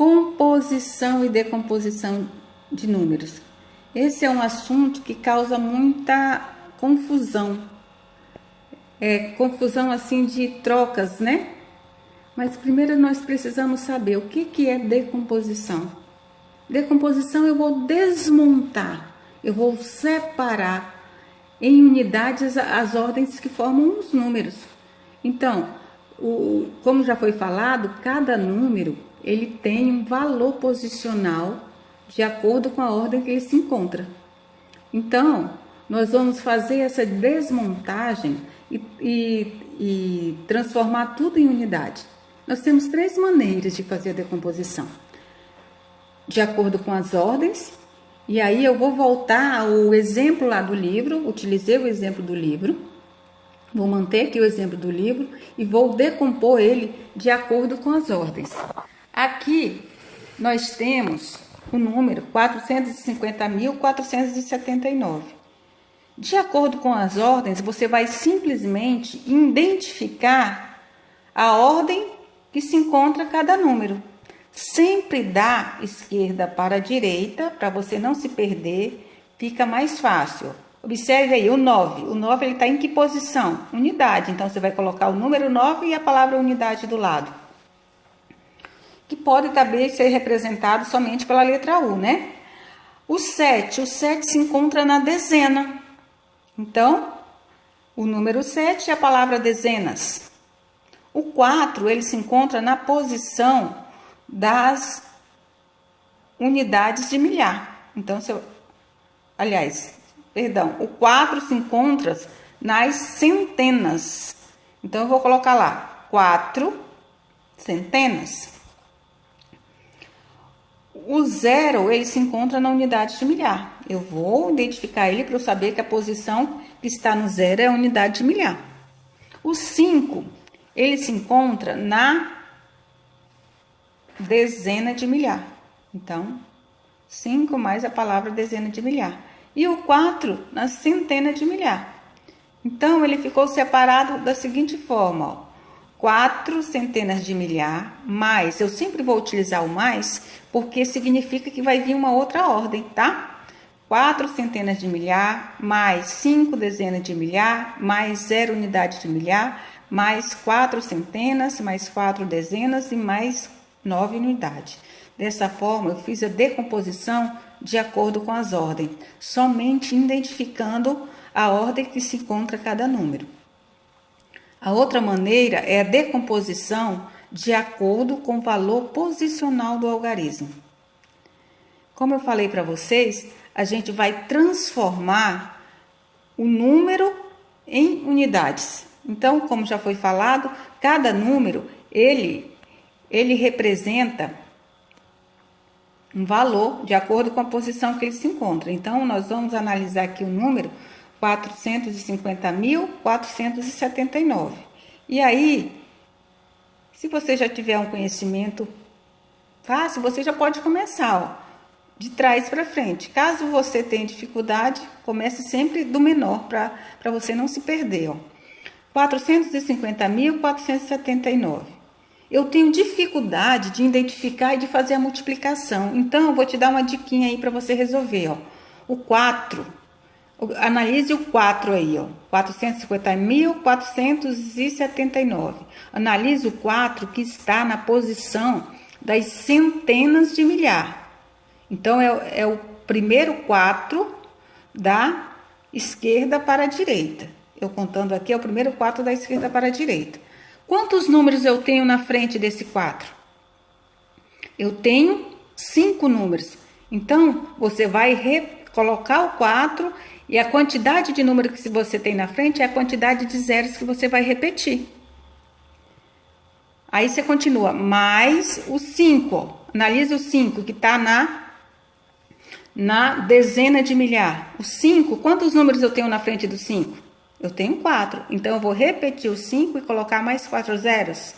Composição e decomposição de números. Esse é um assunto que causa muita confusão. Confusão assim de trocas, né? Mas primeiro nós precisamos saber o que é decomposição. Decomposição eu vou desmontar, eu vou separar em unidades as ordens que formam os números. Então, como já foi falado, cada número ele tem um valor posicional de acordo com a ordem que ele se encontra. Então, nós vamos fazer essa desmontagem e transformar tudo em unidade. Nós temos 3 maneiras de fazer a decomposição. De acordo com as ordens, e aí eu vou voltar ao exemplo lá do livro, utilizei o exemplo do livro, vou manter aqui o exemplo do livro e vou decompor ele de acordo com as ordens. Aqui nós temos o número 450.479. De acordo com as ordens, você vai simplesmente identificar a ordem que se encontra cada número. Sempre da esquerda para a direita, para você não se perder, fica mais fácil. Observe aí o 9. O 9 está em que posição? Unidade. Então, você vai colocar o número 9 e a palavra unidade do lado. Que pode também ser representado somente pela letra U, né? O 7 se encontra na dezena. Então, o número 7 é a palavra dezenas. O 4, ele se encontra na posição das unidades de milhar. Então, o 4 se encontra nas centenas. Então, eu vou colocar lá 4 centenas. O 0, ele se encontra na unidade de milhar. Eu vou identificar ele para eu saber que a posição que está no 0 é a unidade de milhar. O 5, ele se encontra na dezena de milhar. Então, 5 mais a palavra dezena de milhar. E o 4 na centena de milhar. Então, ele ficou separado da seguinte forma, ó. 4 centenas de milhar, mais, eu sempre vou utilizar o mais, porque significa que vai vir uma outra ordem, tá? 4 centenas de milhar, mais 5 dezenas de milhar, mais 0 unidade de milhar, mais 4 centenas, mais 4 dezenas e mais 9 unidades. Dessa forma, eu fiz a decomposição de acordo com as ordens, somente identificando a ordem que se encontra cada número. A outra maneira é a decomposição de acordo com o valor posicional do algarismo. Como eu falei para vocês, a gente vai transformar o número em unidades. Então, como já foi falado, cada número, ele representa um valor de acordo com a posição que ele se encontra. Então, nós vamos analisar aqui o número 450.479. E aí, se você já tiver um conhecimento fácil, você já pode começar, ó, de trás para frente. Caso você tenha dificuldade, comece sempre do menor para você não se perder, ó. 450.479. Eu tenho dificuldade de identificar e de fazer a multiplicação. Então, eu vou te dar uma diquinha aí para você resolver, ó. O 4. Analise o 4 aí, ó. 450.479. Analise o 4 que está na posição das centenas de milhar. Então, é o primeiro 4 da esquerda para a direita. Eu contando aqui, é o primeiro 4 da esquerda para a direita. Quantos números eu tenho na frente desse 4? Eu tenho 5 números. Então, você vai colocar o 4 e a quantidade de número que você tem na frente é a quantidade de zeros que você vai repetir. Aí você continua, mais o 5. Analise o 5 que está na dezena de milhar. O 5, quantos números eu tenho na frente do 5? Eu tenho 4. Então, eu vou repetir o 5 e colocar mais 4 zeros.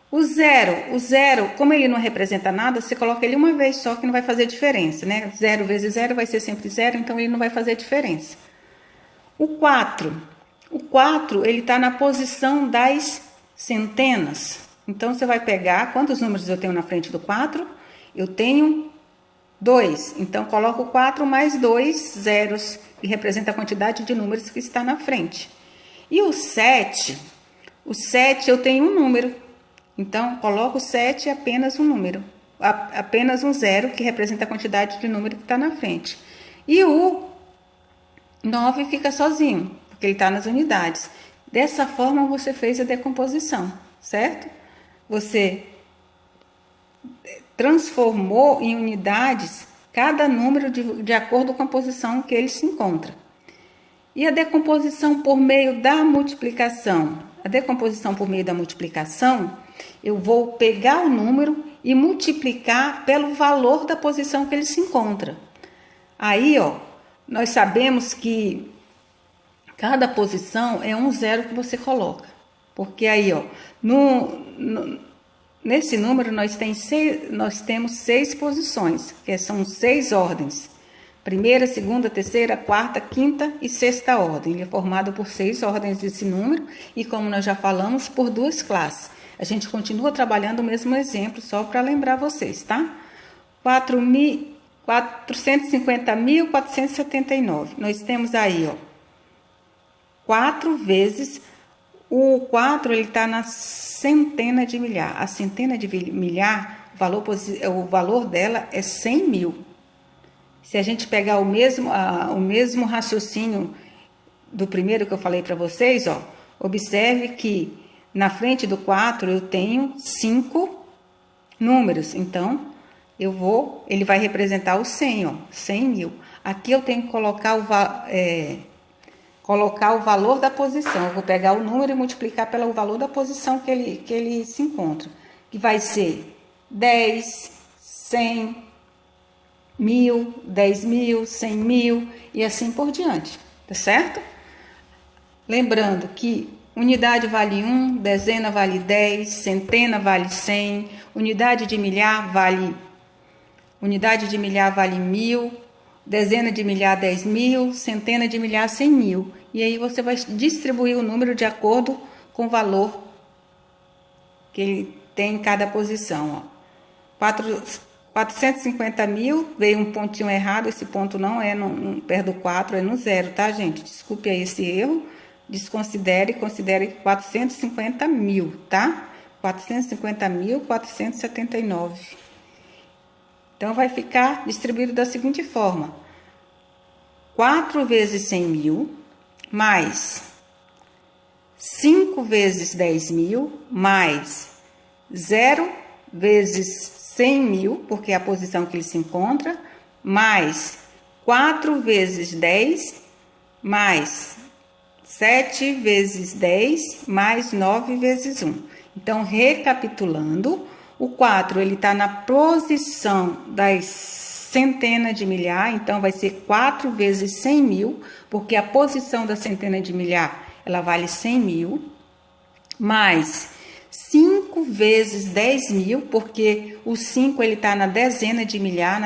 O 0, como ele não representa nada, você coloca ele uma vez só que não vai fazer diferença, né? 0 vezes 0 vai ser sempre 0, então ele não vai fazer diferença. O 4, ele está na posição das centenas. Então, você vai pegar, quantos números eu tenho na frente do 4? Eu tenho 2. Então, coloco 4 mais 2 zeros, que representa a quantidade de números que está na frente. E o 7 eu tenho um número. Então, coloco 7 apenas um número. Apenas um zero, que representa a quantidade de número que está na frente. E o 9 fica sozinho, porque ele está nas unidades. Dessa forma, você fez a decomposição, certo? Você transformou em unidades cada número de acordo com a posição que ele se encontra. E a decomposição por meio da multiplicação? A decomposição por meio da multiplicação, eu vou pegar o número e multiplicar pelo valor da posição que ele se encontra. Aí, ó, nós sabemos que cada posição é um zero que você coloca. Porque aí, ó, nesse número nós temos 6 posições, que são 6 ordens. Primeira, segunda, terceira, quarta, quinta e sexta ordem. Ele é formado por 6 ordens desse número e, como nós já falamos, por 2 classes. A gente continua trabalhando o mesmo exemplo, só para lembrar vocês, tá? 450.479. Nós temos aí, ó, 4 vezes... O 4, ele está na centena de milhar. A centena de milhar, o valor dela é 100 mil. Se a gente pegar o mesmo raciocínio do primeiro que eu falei para vocês, ó, observe que na frente do 4 eu tenho 5 números. Então, ele vai representar o 100, ó, 100 mil. Aqui eu tenho que colocar o valor da posição. Eu vou pegar o número e multiplicar pelo valor da posição que ele se encontra. Que vai ser 10, 100, 1000, 10 mil, 100 mil e assim por diante. Tá certo? Lembrando que unidade vale 1, dezena vale 10, centena vale 100, unidade de milhar vale 1000, dezena de milhar 10 mil, centena de milhar 100 mil. E aí você vai distribuir o número de acordo com o valor que ele tem em cada posição. Ó. 450 mil, veio um pontinho errado, esse ponto não é perto do 4, é no 0, tá, gente? Desculpe aí esse erro, desconsidere, considere 450 mil, tá? 450.479. Então, vai ficar distribuído da seguinte forma. 4 vezes 100 mil, mais 5 vezes 10 mil, mais 0 vezes 100 mil, porque é a posição que ele se encontra, mais 4 vezes 10, mais 7 vezes 10, mais 9 vezes 1. Então, recapitulando, o 4 ele está na posição das centena de milhar, então vai ser 4 vezes 100 mil, porque a posição da centena de milhar, ela vale 100 mil, mais 5 vezes 10 mil, porque o 5 ele está na dezena de milhar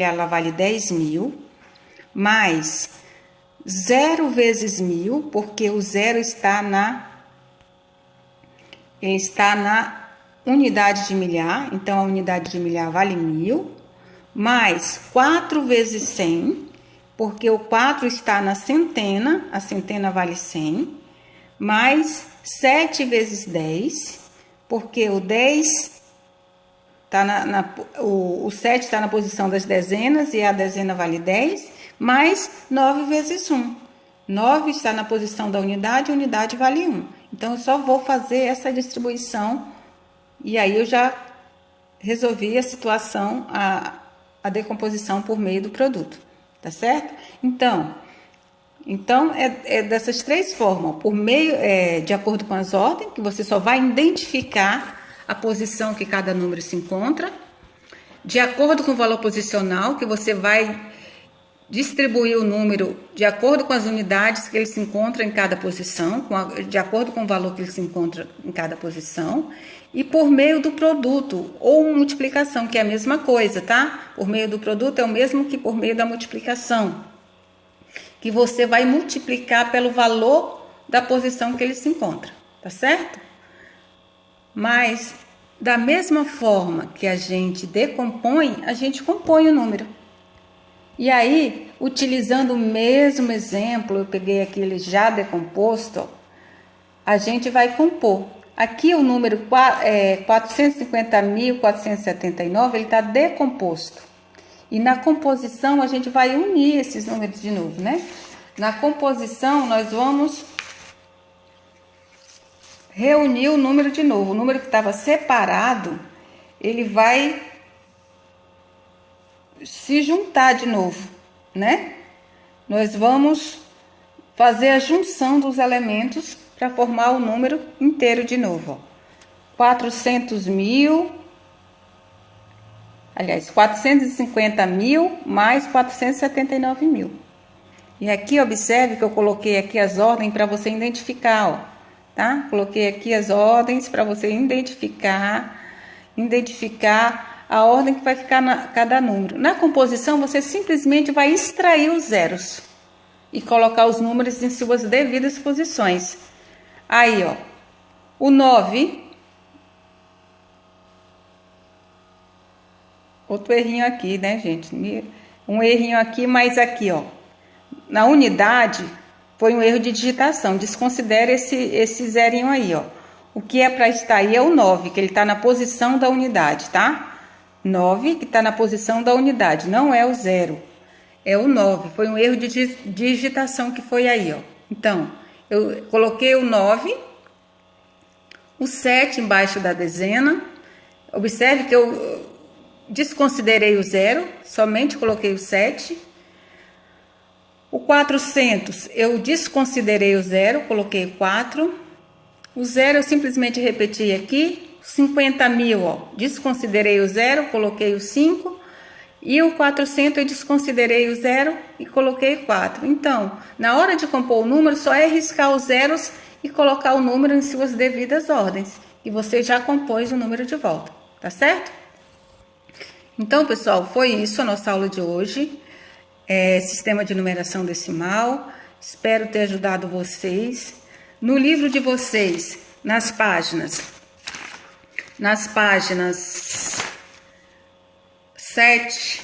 ela vale 10 mil, mais 0 vezes 1000, porque o 0 está na unidade de milhar, então a unidade de milhar vale 1000, mais 4 vezes 100, porque o 4 está na centena, a centena vale 100, mais 7 vezes 10, porque o 10 o 7 está na posição das dezenas e a dezena vale 10, mais 9 vezes 1. 9 está na posição da unidade, a unidade vale 1. Então, eu só vou fazer essa distribuição e aí eu já resolvi a situação, a decomposição por meio do produto, tá certo? Então é dessas 3 formas, por meio, de acordo com as ordens, que você só vai identificar a posição que cada número se encontra, de acordo com o valor posicional, que você vai distribuir o número de acordo com as unidades que ele se encontra em cada posição, de acordo com o valor que ele se encontra em cada posição, e por meio do produto, ou multiplicação, que é a mesma coisa, tá? Por meio do produto é o mesmo que por meio da multiplicação, que você vai multiplicar pelo valor da posição que ele se encontra, tá certo? Mas, da mesma forma que a gente decompõe, a gente compõe o número. E aí, utilizando o mesmo exemplo, eu peguei aquele já decomposto, a gente vai compor. Aqui o número 450.479, ele está decomposto. E na composição a gente vai unir esses números de novo, né? Na composição nós vamos reunir o número de novo. O número que estava separado, ele vai se juntar de novo, né? Nós vamos fazer a junção dos elementos para formar o número inteiro de novo, ó. 450.000 mais 479.000. E aqui observe que eu coloquei aqui as ordens para você identificar, ó, tá? Coloquei aqui as ordens para você identificar a ordem que vai ficar cada número. Na composição, você simplesmente vai extrair os zeros e colocar os números em suas devidas posições. Aí, ó, o 9, outro errinho aqui, né, gente? Um errinho aqui, mas aqui, ó, na unidade, foi um erro de digitação. Desconsidere esse zerinho aí, ó. O que é para estar aí é o 9, que ele está na posição da unidade, tá? 9 que está na posição da unidade, não é o 0. É o 9, foi um erro de digitação que foi aí, ó. Então, eu coloquei o 9, o 7 embaixo da dezena. Observe que eu desconsiderei o 0, somente coloquei o 7. O 400, eu desconsiderei o 0, coloquei o 4. O 0 eu simplesmente repeti aqui. 50.000, ó, desconsiderei o 0, coloquei o 5. E o 400 eu desconsiderei o 0 e coloquei 4. Então, na hora de compor o número, só é riscar os zeros e colocar o número em suas devidas ordens. E você já compôs o número de volta, tá certo? Então, pessoal, foi isso a nossa aula de hoje. Sistema de numeração decimal. Espero ter ajudado vocês. No livro de vocês, nas páginas 7,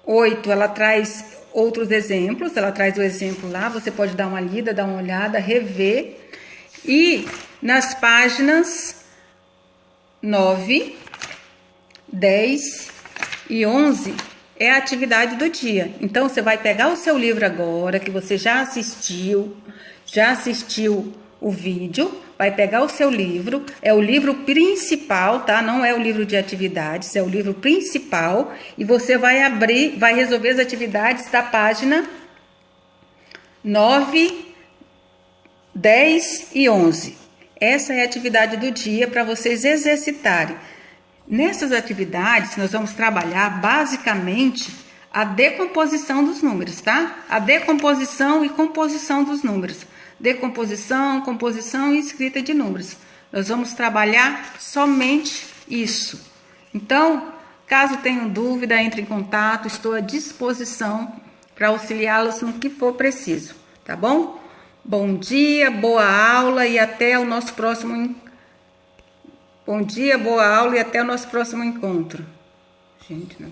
8, ela traz outros exemplos, ela traz o exemplo lá, você pode dar uma lida, dar uma olhada, rever. E nas páginas 9, 10 e 11 é a atividade do dia. Então, você vai pegar o seu livro agora, que você já assistiu o vídeo, vai pegar o seu livro, é o livro principal, tá? Não é o livro de atividades, é o livro principal, e você vai abrir, vai resolver as atividades da página 9, 10 e 11. Essa é a atividade do dia para vocês exercitarem. Nessas atividades, nós vamos trabalhar basicamente a decomposição dos números, tá? A decomposição e composição dos números. Decomposição, composição e escrita de números. Nós vamos trabalhar somente isso. Então, caso tenham dúvida, entre em contato, estou à disposição para auxiliá-los no que for preciso, tá bom? Bom dia, boa aula e até o nosso próximo Bom dia, boa aula e até o nosso próximo encontro. Gente, não.